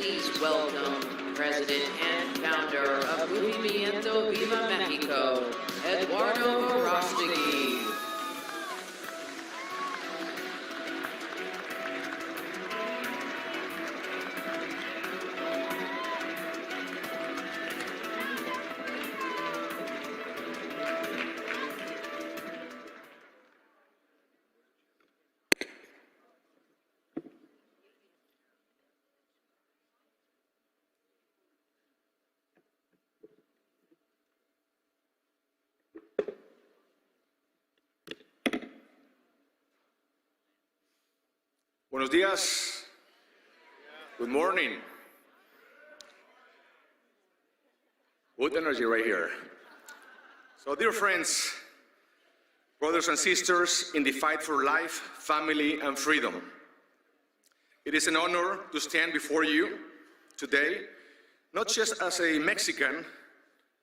please welcome President and founder of Movimiento Viva Mexico, Eduardo Verástegui. Buenos días. Good morning. Good energy right here. So, dear friends, brothers and sisters in the fight for life, family, and freedom, it is an honor to stand before you today, not just as a Mexican,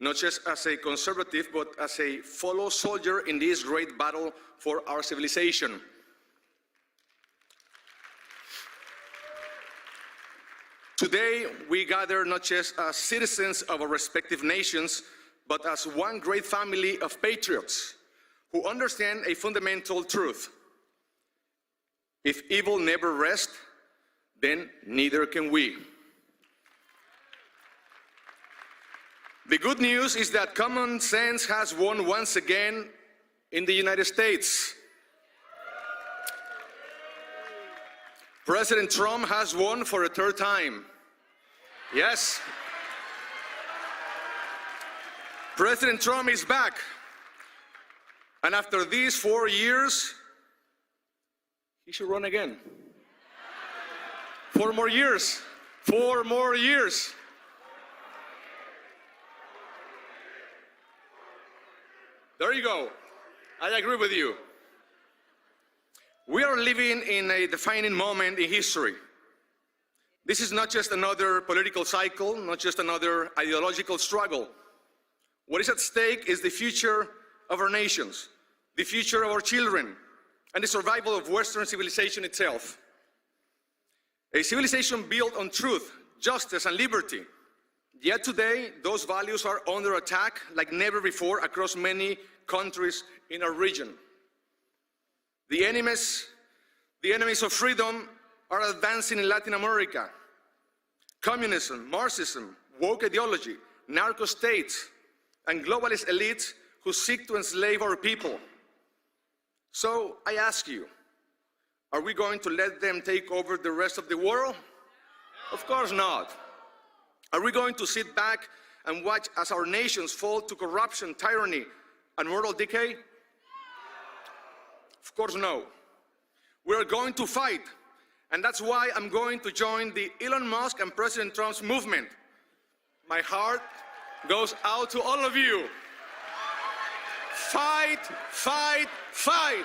not just as a conservative, but as a fellow soldier in this great battle for our civilization. Today, we gather not just as citizens of our respective nations, but as one great family of patriots who understand a fundamental truth. If evil never rests, then neither can we. The good news is that common sense has won once again in the United States. President Trump has won for a third time. Yes. President Trump is back. And after these 4 years, he should run again. 4 more years. 4 more years. There you go. I agree with you. We are living in a defining moment in history. This is not just another political cycle, not just another ideological struggle. What is at stake is the future of our nations, the future of our children, and the survival of Western civilization itself. A civilization built on truth, justice, and liberty. Yet today, those values are under attack like never before across many countries in our region. The enemies of freedom are advancing in Latin America. Communism, Marxism, woke ideology, narco states, and globalist elites who seek to enslave our people. So I ask you, are we going to let them take over the rest of the world? Of course not. Are we going to sit back and watch as our nations fall to corruption, tyranny, and moral decay? Of course no. We are going to fight, and that's why I'm going to join the Elon Musk and President Trump's movement. My heart goes out to all of you. Fight, fight, fight.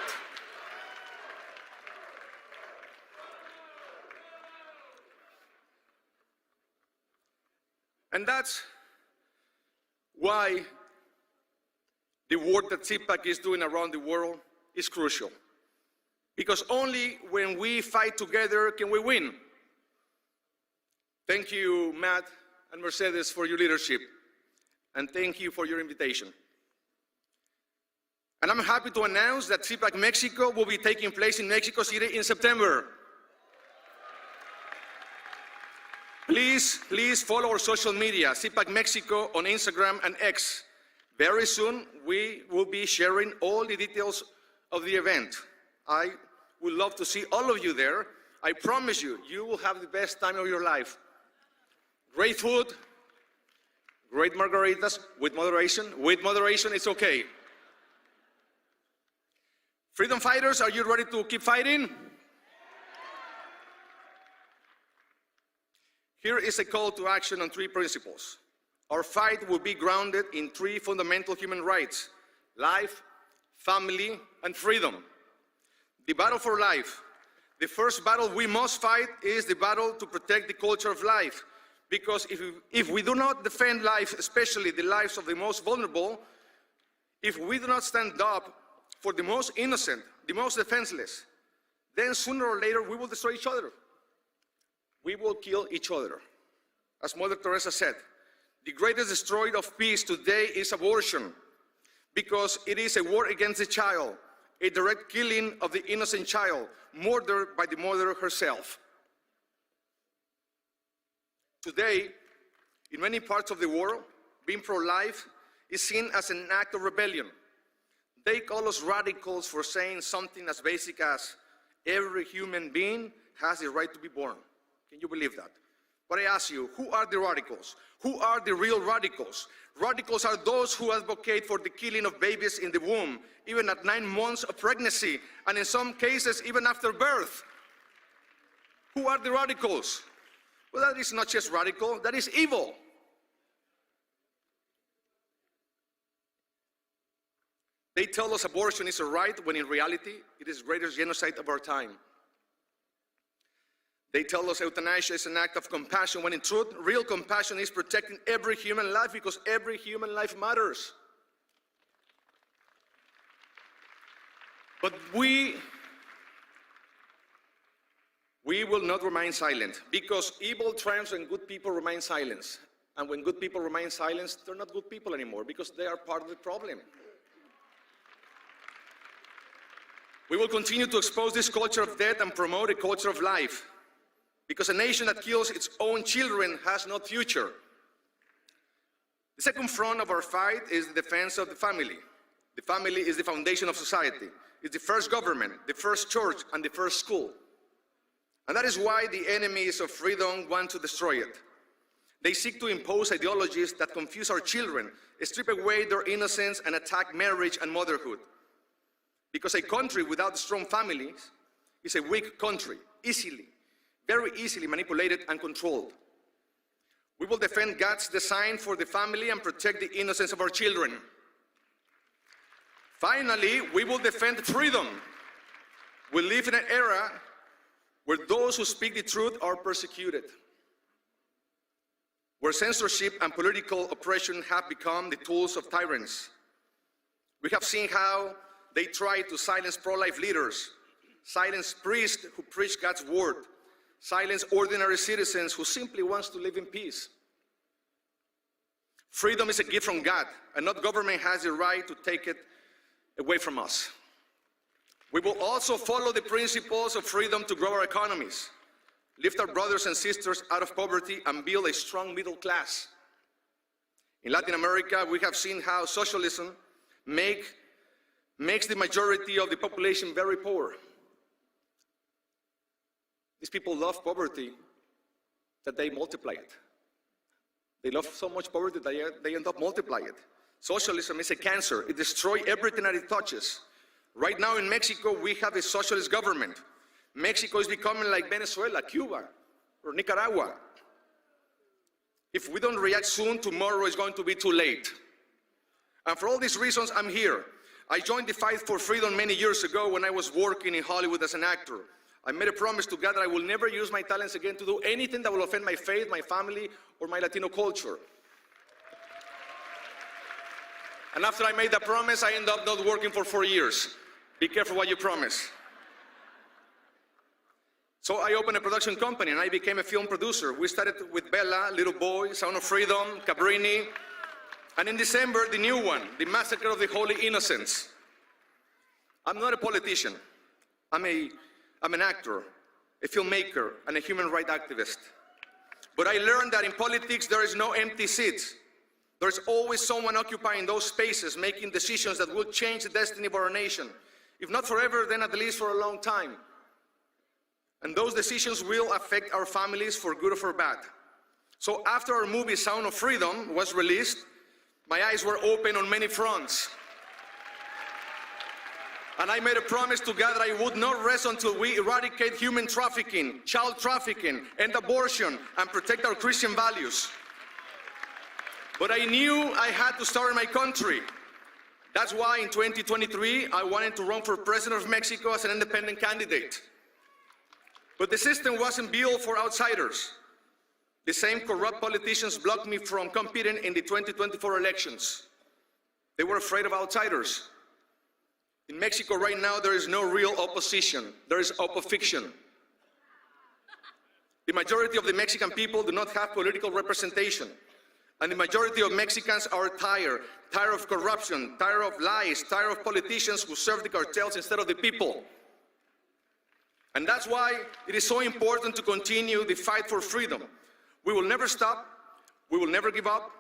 And that's why the work that CPAC is doing around the world is crucial. Because only when we fight together can we win. Thank you, Matt and Mercedes, for your leadership. And thank you for your invitation. And I'm happy to announce that CPAC Mexico will be taking place in Mexico City in September. Please follow our social media, CPAC Mexico on Instagram and X. Very soon, we will be sharing all the details of the event. I would love to see all of you there. I promise you, you will have the best time of your life. Great food, great margaritas, with moderation. With moderation, it's okay. Freedom fighters, are you ready to keep fighting? Here is a call to action on 3 principles. Our fight will be grounded in 3 fundamental human rights: life, family, and freedom. The battle for life. The first battle we must fight is the battle to protect the culture of life. Because if we do not defend life, especially the lives of the most vulnerable, if we do not stand up for the most innocent, the most defenseless, then sooner or later we will destroy each other. We will kill each other. as Mother Teresa said, the greatest destroyer of peace today is abortion, because it is a war against the child, a direct killing of the innocent child, murdered by the mother herself. Today, in many parts of the world, being pro-life is seen as an act of rebellion. They call us radicals for saying something as basic as every human being has the right to be born. Can you believe that? But I ask you, who are the radicals? Who are the real radicals? Radicals are those who advocate for the killing of babies in the womb, even at 9 months of pregnancy, and in some cases, even after birth. Who are the radicals? Well, that is not just radical, that is evil. They tell us abortion is a right, when in reality, it is the greatest genocide of our time. They tell us euthanasia is an act of compassion, when in truth, real compassion is protecting every human life, because every human life matters. But we will not remain silent, because evil triumphs when good people remain silent. And when good people remain silent, they're not good people anymore, because they are part of the problem. We will continue to expose this culture of death and promote a culture of life, because a nation that kills its own children has no future. The second front of our fight is the defense of the family. The family is the foundation of society. It's the first government, the first church, and the first school. And that is why the enemies of freedom want to destroy it. They seek to impose ideologies that confuse our children, strip away their innocence, and attack marriage and motherhood. Because a country without strong families is a weak country, very easily manipulated and controlled. We will defend God's design for the family and protect the innocence of our children. Finally, we will defend freedom. We live in an era where those who speak the truth are persecuted, where censorship and political oppression have become the tools of tyrants. We have seen how they try to silence pro-life leaders, silence priests who preach God's word, silence ordinary citizens who simply want to live in peace. Freedom is a gift from God, and no government has the right to take it away from us. We will also follow the principles of freedom to grow our economies, lift our brothers and sisters out of poverty, and build a strong middle class. In Latin America, we have seen how socialism makes the majority of the population very poor. These people love poverty that they multiply it. They love so much poverty that they end up multiplying it. Socialism is a cancer. It destroys everything that it touches. Right now in Mexico, we have a socialist government. Mexico is becoming like Venezuela, Cuba, or Nicaragua. If we don't react soon, tomorrow is going to be too late. And for all these reasons, I'm here. I joined the fight for freedom many years ago when I was working in Hollywood as an actor. I made a promise to God that I will never use my talents again to do anything that will offend my faith, my family, or my Latino culture. And after I made that promise, I ended up not working for 4 years. Be careful what you promise. So I opened a production company and I became a film producer. We started with Bella, Little Boy, Sound of Freedom, Cabrini, and in December, the new one, The Massacre of the Holy Innocents. I'm not a politician. I'm an actor, a filmmaker, and a human rights activist. But I learned that in politics, there is no empty seats. There's always someone occupying those spaces, making decisions that will change the destiny of our nation. If not forever, then at least for a long time. And those decisions will affect our families for good or for bad. So after our movie Sound of Freedom was released, my eyes were open on many fronts. And I made a promise to God that I would not rest until we eradicate human trafficking, child trafficking, end abortion, and protect our Christian values. But I knew I had to start in my country. That's why in 2023, I wanted to run for president of Mexico as an independent candidate. But the system wasn't built for outsiders. The same corrupt politicians blocked me from competing in the 2024 elections. They were afraid of outsiders. In Mexico right now, there is no real opposition. There is opposition. The majority of the Mexican people do not have political representation. And the majority of Mexicans are tired of corruption, tired of lies, tired of politicians who serve the cartels instead of the people. And that's why it is so important to continue the fight for freedom. We will never stop. We will never give up.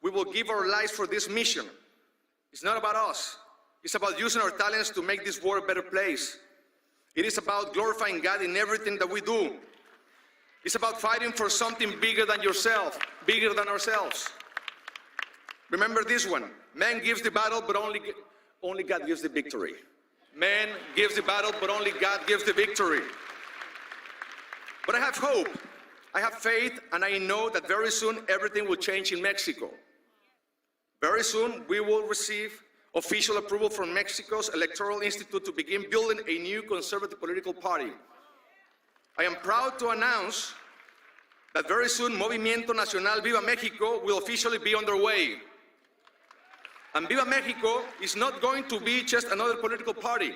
We will give our lives for this mission. It's not about us. It's about using our talents to make this world a better place. It is about glorifying God in everything that we do. It's about fighting for something bigger than yourself, bigger than ourselves. Remember this one. Man gives the battle, but only God gives the victory. Man gives the battle, but only God gives the victory. But I have hope, I have faith, and I know that very soon everything will change in Mexico. Very soon we will receive official approval from Mexico's Electoral Institute to begin building a new conservative political party. I am proud to announce that very soon Movimiento Nacional Viva Mexico will officially be underway. And Viva Mexico is not going to be just another political party.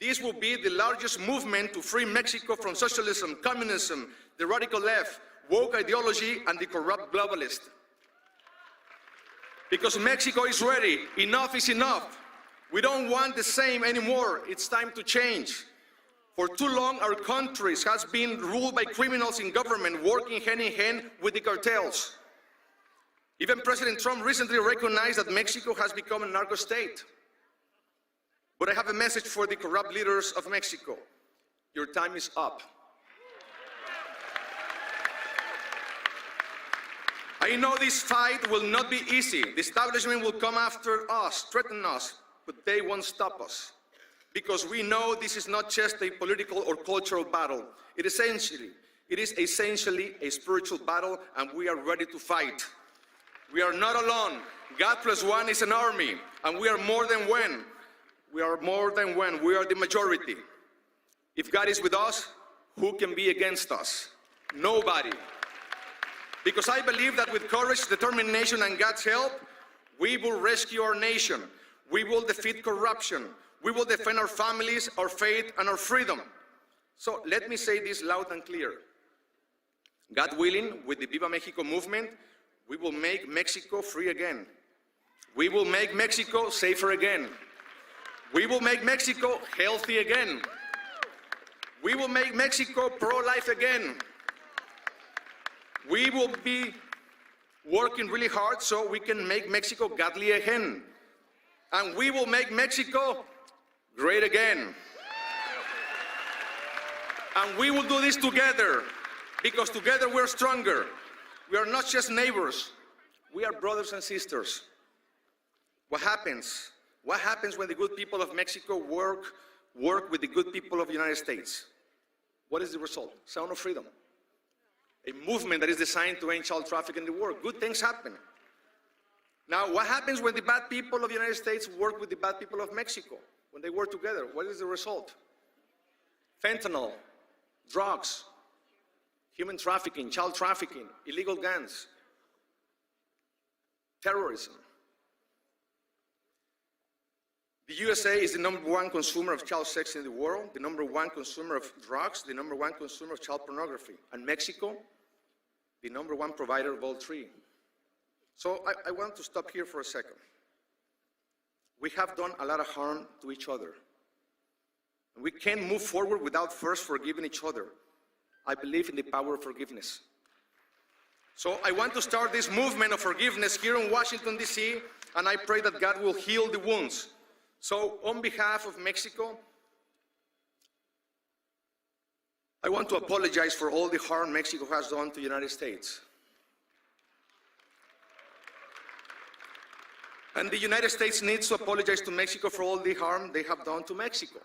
This will be the largest movement to free Mexico from socialism, communism, the radical left, woke ideology, and the corrupt globalist. Because Mexico is ready. Enough is enough. We don't want the same anymore. It's time to change. For too long, our country has been ruled by criminals in government working hand in hand with the cartels. Even President Trump recently recognized that Mexico has become a narco state. But I have a message for the corrupt leaders of Mexico. Your time is up. I know this fight will not be easy. The establishment will come after us, threaten us, but they won't stop us. Because we know this is not just a political or cultural battle. It is essentially a spiritual battle, and we are ready to fight. We are not alone. God plus one is an army, and we are more than one. We are more than one. We are the majority. If God is with us, who can be against us? Nobody. Because I believe that with courage, determination, and God's help, we will rescue our nation. We will defeat corruption. We will defend our families, our faith, and our freedom. So let me say this loud and clear. God willing, with the Viva Mexico movement, we will make Mexico free again. We will make Mexico safer again. We will make Mexico healthy again. We will make Mexico pro-life again. We will be working really hard so we can make Mexico godly again. And we will make Mexico great again. And we will do this together, because together we're stronger. We are not just neighbors, we are brothers and sisters. What happens? What happens when the good people of Mexico work with the good people of the United States? What is the result? Sound of freedom. A movement that is designed to end child trafficking in the world. Good things happen. Now, what happens when the bad people of the United States work with the bad people of Mexico? When they work together, what is the result? Fentanyl, drugs, human trafficking, child trafficking, illegal guns, terrorism. The USA is the #1 consumer of child sex in the world, the #1 consumer of drugs, the #1 consumer of child pornography, and Mexico, the #1 provider of all three. So I want to stop here for a second. We have done a lot of harm to each other. We can't move forward without first forgiving each other. I believe in the power of forgiveness. So I want to start this movement of forgiveness here in Washington, D.C., and I pray that God will heal the wounds. So on behalf of Mexico, I want to apologize for all the harm Mexico has done to the United States. And the United States needs to apologize to Mexico for all the harm they have done to Mexico.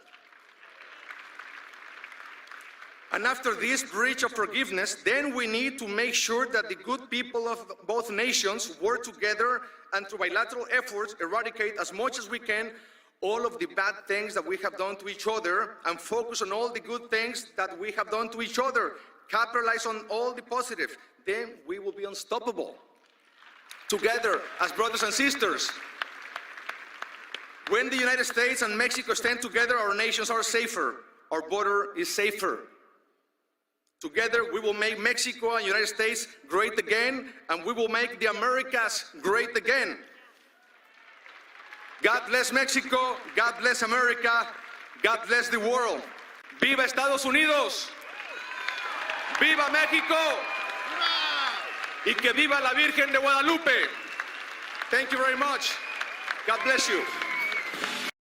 And after this breach of forgiveness, then we need to make sure that the good people of both nations work together and through bilateral efforts eradicate as much as we can all of the bad things that we have done to each other and focus on all the good things that we have done to each other. Capitalize on all the positive. Then we will be unstoppable. Together as brothers and sisters. When the United States and Mexico stand together, our nations are safer. Our border is safer. Together, we will make Mexico and the United States great again, and we will make the Americas great again. God bless Mexico, God bless America, God bless the world. ¡Viva Estados Unidos! ¡Viva México! Y que viva la Virgen de Guadalupe! Thank you very much. God bless you.